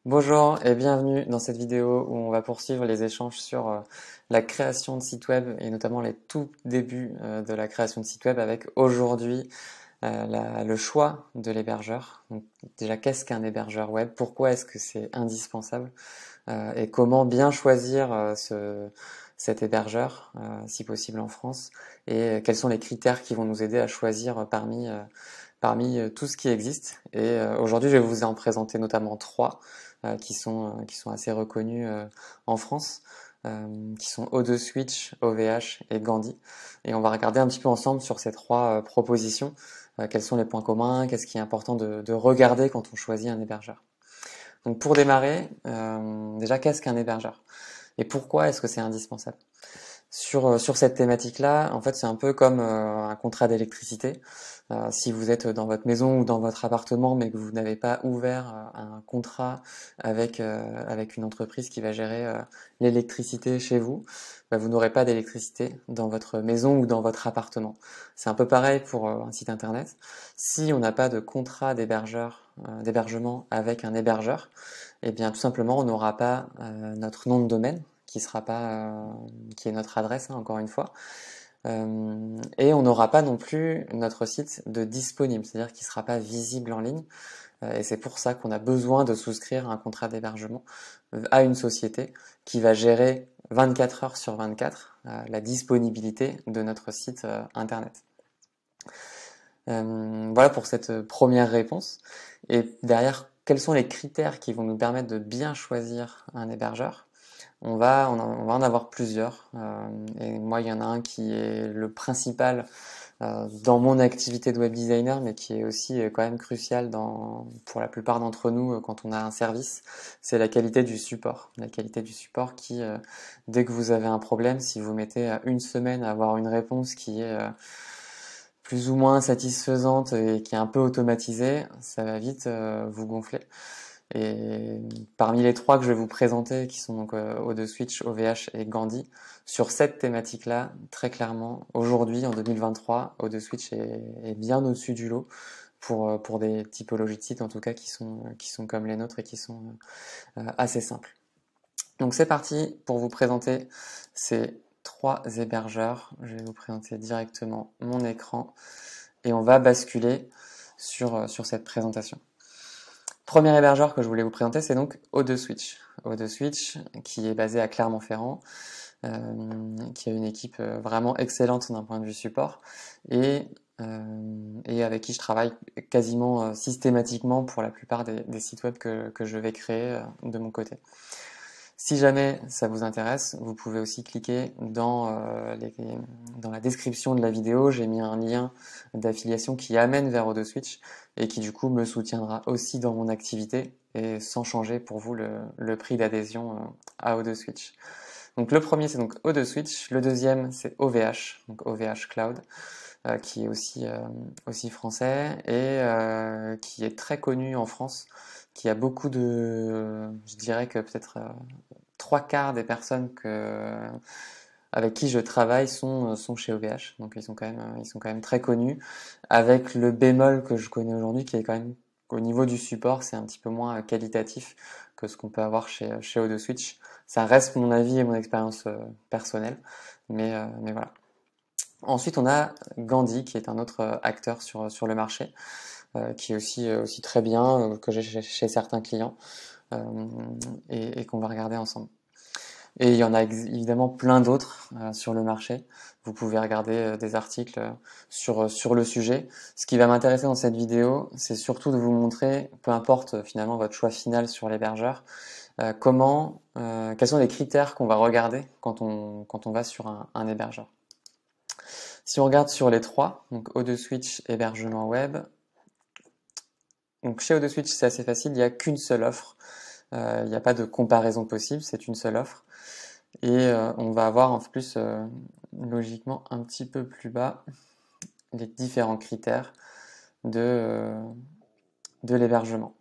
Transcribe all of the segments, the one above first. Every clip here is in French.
Bonjour et bienvenue dans cette vidéo où on va poursuivre les échanges sur la création de sites web et notamment les tout débuts de la création de sites web avec aujourd'hui le choix de l'hébergeur. Donc, déjà, qu'est-ce qu'un hébergeur web? Pourquoi est-ce que c'est indispensable? Et comment bien choisir cet hébergeur, si possible en France? Et quels sont les critères qui vont nous aider à choisir parmi tout ce qui existe. Et aujourd'hui, je vais vous en présenter notamment trois qui sont assez reconnus en France, qui sont O2 Switch, OVH et Gandhi. Et on va regarder un petit peu ensemble sur ces trois propositions, quels sont les points communs, qu'est-ce qui est important de regarder quand on choisit un hébergeur. Donc pour démarrer, déjà, qu'est-ce qu'un hébergeur? Et pourquoi est-ce que c'est indispensable? Sur cette thématique-là, en fait, c'est un peu comme un contrat d'électricité. Si vous êtes dans votre maison ou dans votre appartement, mais que vous n'avez pas ouvert un contrat avec une entreprise qui va gérer l'électricité chez vous, bah, vous n'aurez pas d'électricité dans votre maison ou dans votre appartement. C'est un peu pareil pour un site internet. Si on n'a pas de contrat d'hébergement avec un hébergeur, eh bien tout simplement on n'aura pas notre nom de domaine qui sera pas, qui est notre adresse, hein, encore une fois. Et on n'aura pas non plus notre site de disponible, c'est-à-dire qu'il ne sera pas visible en ligne. Et c'est pour ça qu'on a besoin de souscrire un contrat d'hébergement à une société qui va gérer 24 heures sur 24 la disponibilité de notre site internet. Voilà pour cette première réponse. Et derrière, quels sont les critères qui vont nous permettre de bien choisir un hébergeur? On va en avoir plusieurs. Et moi, il y en a un qui est le principal dans mon activité de web designer, mais qui est aussi quand même crucial pour la plupart d'entre nous quand on a un service. C'est la qualité du support. La qualité du support qui, dès que vous avez un problème, si vous mettez une semaine à avoir une réponse qui est plus ou moins satisfaisante et qui est un peu automatisée, ça va vite vous gonfler. Et parmi les trois que je vais vous présenter, qui sont donc O2 Switch, OVH et Gandhi, sur cette thématique-là, très clairement, aujourd'hui, en 2023, O2 Switch est bien au-dessus du lot pour des typologies de sites, en tout cas, qui sont comme les nôtres et qui sont assez simples. Donc c'est parti pour vous présenter ces trois hébergeurs. Je vais vous présenter directement mon écran et on va basculer sur cette présentation. Premier hébergeur que je voulais vous présenter, c'est donc O2 Switch. O2 Switch, qui est basé à Clermont-Ferrand, qui a une équipe vraiment excellente d'un point de vue support et avec qui je travaille quasiment systématiquement pour la plupart des sites web que je vais créer de mon côté. Si jamais ça vous intéresse, vous pouvez aussi cliquer dans la description de la vidéo. J'ai mis un lien d'affiliation qui amène vers O2 Switch et qui du coup me soutiendra aussi dans mon activité et sans changer pour vous le prix d'adhésion à O2 Switch. Donc le premier c'est donc O2 Switch, le deuxième c'est OVH, donc OVH Cloud, qui est aussi français et qui est très connu en France, qui a beaucoup je dirais que peut-être trois quarts des personnes avec qui je travaille sont chez OVH, donc ils sont quand même très connus, avec le bémol que je connais aujourd'hui qui est quand même au niveau du support, c'est un petit peu moins qualitatif que ce qu'on peut avoir chez O2 Switch. Ça reste mon avis et mon expérience personnelle, mais voilà. Ensuite, on a Gandhi, qui est un autre acteur sur le marché, qui est aussi très bien, que j'ai chez certains clients, euh, et qu'on va regarder ensemble. Et il y en a évidemment plein d'autres sur le marché. Vous pouvez regarder des articles sur le sujet. Ce qui va m'intéresser dans cette vidéo, c'est surtout de vous montrer, peu importe finalement votre choix final sur l'hébergeur, quels sont les critères qu'on va regarder quand on va sur un hébergeur. Si on regarde sur les trois, donc O2 Switch, hébergement web, donc chez O2 Switch c'est assez facile, il n'y a qu'une seule offre, il n'y a pas de comparaison possible, c'est une seule offre. Et on va avoir en plus logiquement un petit peu plus bas les différents critères de l'hébergement.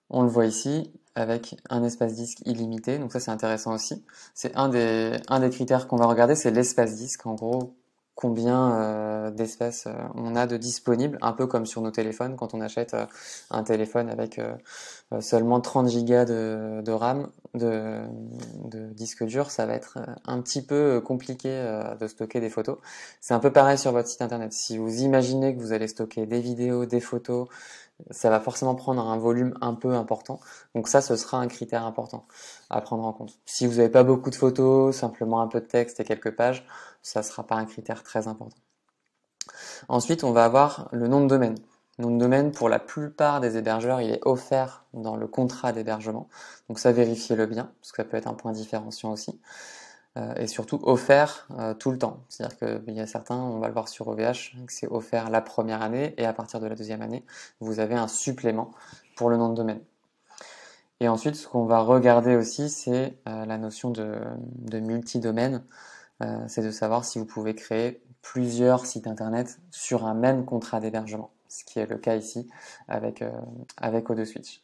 On le voit ici avec un espace disque illimité, donc ça c'est intéressant aussi. C'est un des critères qu'on va regarder, c'est l'espace disque. En gros, combien d'espace on a de disponible, un peu comme sur nos téléphones, quand on achète un téléphone avec seulement 30 gigas de RAM, de disque dur, ça va être un petit peu compliqué de stocker des photos. C'est un peu pareil sur votre site internet. Si vous imaginez que vous allez stocker des vidéos, des photos, ça va forcément prendre un volume un peu important. Donc ça, ce sera un critère important à prendre en compte. Si vous n'avez pas beaucoup de photos, simplement un peu de texte et quelques pages, ça ne sera pas un critère très important. Ensuite, on va avoir le nom de domaine. Le nom de domaine, pour la plupart des hébergeurs, il est offert dans le contrat d'hébergement. Donc ça, vérifiez-le bien, parce que ça peut être un point différenciant aussi. Et surtout offert tout le temps. C'est-à-dire qu'il y a certains, on va le voir sur OVH, que c'est offert la première année, et à partir de la deuxième année, vous avez un supplément pour le nom de domaine. Et ensuite, ce qu'on va regarder aussi, c'est la notion de multi-domaine. C'est de savoir si vous pouvez créer plusieurs sites internet sur un même contrat d'hébergement, ce qui est le cas ici avec OdoSwitch.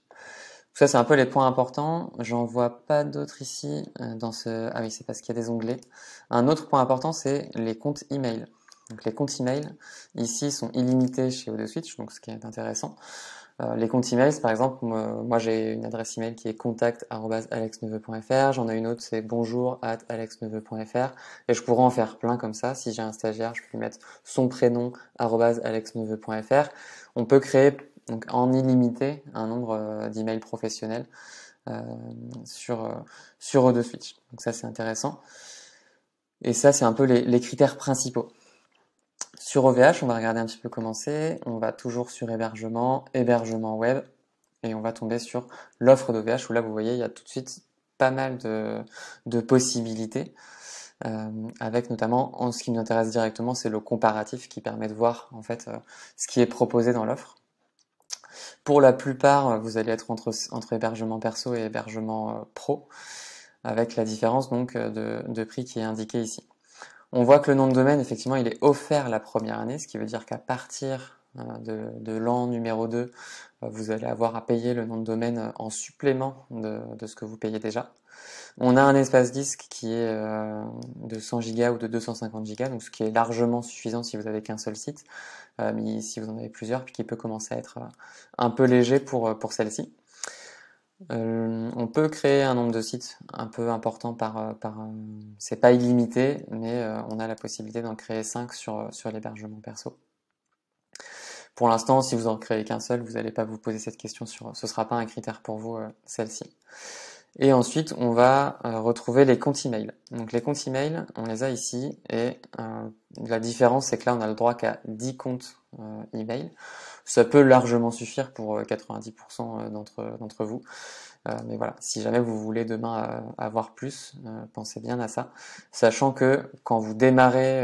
Ça, c'est un peu les points importants. J'en vois pas d'autres ici dans ce. Ah oui, c'est parce qu'il y a des onglets. Un autre point important, c'est les comptes email. Donc les comptes email ici sont illimités chez OdoSwitch, donc ce qui est intéressant. Les comptes email, par exemple, moi j'ai une adresse email qui est contact@alexneveu.fr, j'en ai une autre c'est bonjour@alexneveu.fr et je pourrais en faire plein comme ça. Si j'ai un stagiaire, je peux lui mettre son prénom @alexneveu.fr. On peut créer donc en illimité un nombre d'emails professionnels euh, sur OdoSwitch. Donc ça c'est intéressant. Et ça c'est un peu les critères principaux. Sur OVH, on va regarder un petit peu comment c'est. On va toujours sur hébergement, hébergement web, et on va tomber sur l'offre d'OVH où là, vous voyez, il y a tout de suite pas mal de possibilités, avec notamment, en ce qui nous intéresse directement, c'est le comparatif qui permet de voir en fait ce qui est proposé dans l'offre. Pour la plupart, vous allez être entre hébergement perso et hébergement pro, avec la différence donc de prix qui est indiquée ici. On voit que le nom de domaine, effectivement, il est offert la première année, ce qui veut dire qu'à partir de l'an numéro 2, vous allez avoir à payer le nom de domaine en supplément de ce que vous payez déjà. On a un espace disque qui est de 100 Go ou de 250 Go, donc ce qui est largement suffisant si vous avez qu'un seul site, mais si vous en avez plusieurs, puis qui peut commencer à être un peu léger pour celle-ci. On peut créer un nombre de sites un peu important c'est pas illimité, mais on a la possibilité d'en créer 5 sur l'hébergement perso. Pour l'instant, si vous en créez qu'un seul, vous n'allez pas vous poser cette question ce sera pas un critère pour vous, celle-ci. Et ensuite, on va retrouver les comptes email. Donc les comptes email, on les a ici, et la différence, c'est que là, on a le droit qu'à 10 comptes email. Ça peut largement suffire pour 90% d'entre vous. Mais voilà, si jamais vous voulez demain avoir plus, pensez bien à ça. Sachant que quand vous démarrez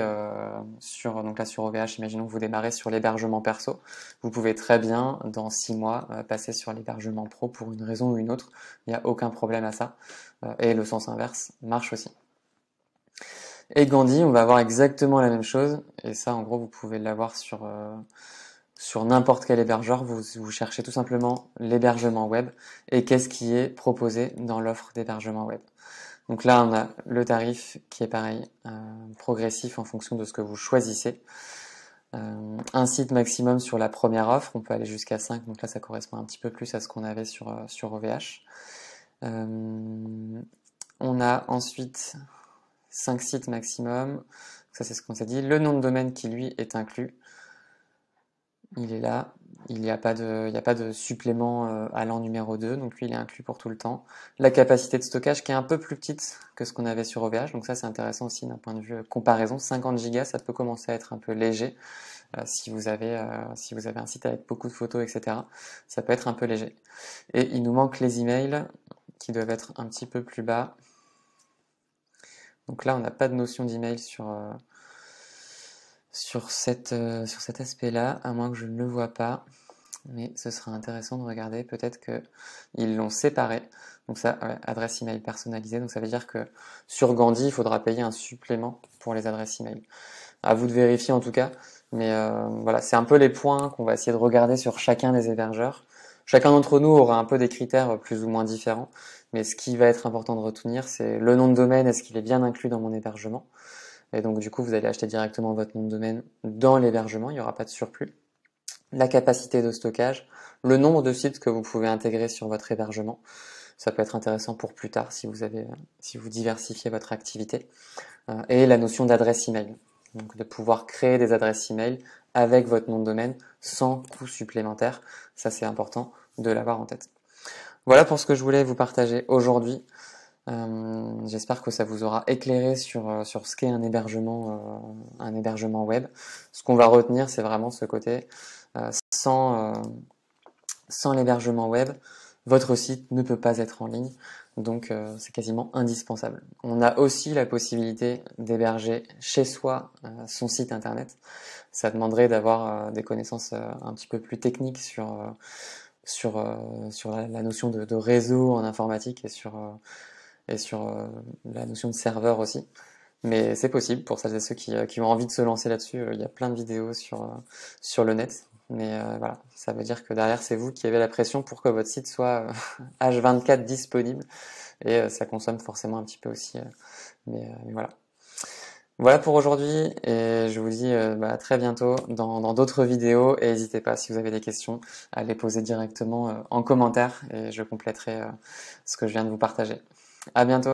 donc là sur OVH, imaginons que vous démarrez sur l'hébergement perso, vous pouvez très bien, dans 6 mois, passer sur l'hébergement pro pour une raison ou une autre. Il n'y a aucun problème à ça. Et le sens inverse marche aussi. Et Gandhi, on va avoir exactement la même chose. Et ça, en gros, vous pouvez l'avoir sur n'importe quel hébergeur, vous cherchez tout simplement l'hébergement web et qu'est-ce qui est proposé dans l'offre d'hébergement web. Donc là, on a le tarif qui est pareil, progressif en fonction de ce que vous choisissez. Un site maximum sur la première offre, on peut aller jusqu'à 5, donc là ça correspond un petit peu plus à ce qu'on avait sur OVH. On a ensuite 5 sites maximum, ça c'est ce qu'on s'est dit. Le nom de domaine qui lui est inclus. Il est là, il n'y a pas de supplément à l'an numéro 2, donc lui il est inclus pour tout le temps. La capacité de stockage qui est un peu plus petite que ce qu'on avait sur OVH, donc ça c'est intéressant aussi d'un point de vue comparaison. 50 Go, ça peut commencer à être un peu léger si vous avez un site avec beaucoup de photos, etc. Ça peut être un peu léger. Et il nous manque les emails qui doivent être un petit peu plus bas. Donc là on n'a pas de notion d'email sur cet aspect-là, à moins que je ne le vois pas. Mais ce sera intéressant de regarder, peut-être qu'ils l'ont séparé. Donc ça, ouais, adresse email personnalisée, donc ça veut dire que sur Gandhi, il faudra payer un supplément pour les adresses email. À vous de vérifier en tout cas, mais voilà, c'est un peu les points qu'on va essayer de regarder sur chacun des hébergeurs. Chacun d'entre nous aura un peu des critères plus ou moins différents, mais ce qui va être important de retenir, c'est le nom de domaine, est-ce qu'il est bien inclus dans mon hébergement? Et donc du coup, vous allez acheter directement votre nom de domaine dans l'hébergement, il n'y aura pas de surplus. La capacité de stockage, le nombre de sites que vous pouvez intégrer sur votre hébergement. Ça peut être intéressant pour plus tard si vous diversifiez votre activité. Et la notion d'adresse email. Donc de pouvoir créer des adresses email avec votre nom de domaine sans coût supplémentaire. Ça, c'est important de l'avoir en tête. Voilà pour ce que je voulais vous partager aujourd'hui. J'espère que ça vous aura éclairé sur ce qu'est un hébergement web. Ce qu'on va retenir, c'est vraiment ce côté sans l'hébergement web, votre site ne peut pas être en ligne, donc c'est quasiment indispensable. On a aussi la possibilité d'héberger chez soi son site internet. Ça demanderait d'avoir des connaissances un petit peu plus techniques sur la notion de réseau en informatique et sur la notion de serveur aussi. Mais c'est possible pour celles et ceux qui ont envie de se lancer là-dessus. Il y a plein de vidéos sur le net. Mais voilà, ça veut dire que derrière, c'est vous qui avez la pression pour que votre site soit H24 disponible. Et ça consomme forcément un petit peu aussi. Mais voilà. Voilà pour aujourd'hui. Et je vous dis à très bientôt dans d'autres vidéos. Et n'hésitez pas, si vous avez des questions, à les poser directement en commentaire. Et je compléterai ce que je viens de vous partager. À bientôt.